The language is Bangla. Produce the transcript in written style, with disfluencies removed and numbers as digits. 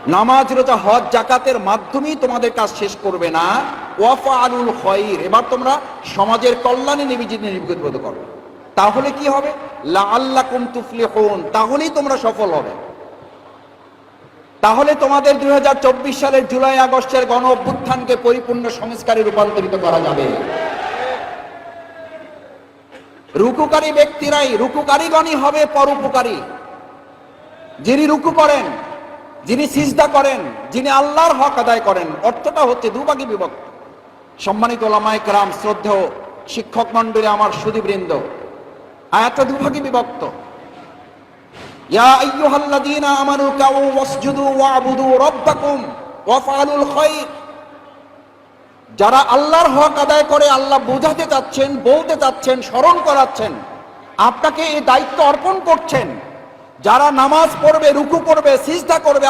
নামাজ, রোজা, হজ, যাকাতের মাধ্যমেই তোমাদের কাজ শেষ করবে না। ওয়াফআলুল খায়র, এবার তোমরা সমাজের কল্যাণে নিবেদিত করো। তাহলে কি হবে? লাআল্লাকুম তুফলিহুন, তাহলেই তোমরা সফল হবে। তাহলে তোমাদের 2024 সালের জুলাই আগস্টের গণ অভ্যুত্থানকে পরিপূর্ণ সংস্কারে রূপান্তরিত করা যাবে। রুকুকারী ব্যক্তিরাই, রুকুকারীগণই হবে পরোপকারী। যিনি রুকু করেন, যিনি সিজদা করেন, যিনি আল্লাহর হক আদায় করেন। অর্থটা হচ্ছে দুভাগে বিভক্ত। সম্মানিত ওলামায়ে কেরাম, শ্রদ্ধেয় শিক্ষক মণ্ডলী, আমার সুধীবৃন্দ, আয়াতটা দুভাগে বিভক্ত। ইয়া আইয়ুহাল্লাযীনা আমানু কাউ ওয়াসজুদু ওয়া'বুদু রাব্বাকুম ওয়াফআলুল খায়র। যারা আল্লাহর হক আদায় করে, আল্লাহ বোঝাতে চাচ্ছেন, বলতে চাচ্ছেন, স্মরণ করাচ্ছেন, আপনাকে এই দায়িত্ব অর্পণ করছেন। যারা নামাজ পড়বে, রুকু করবে, সিজদা করবে,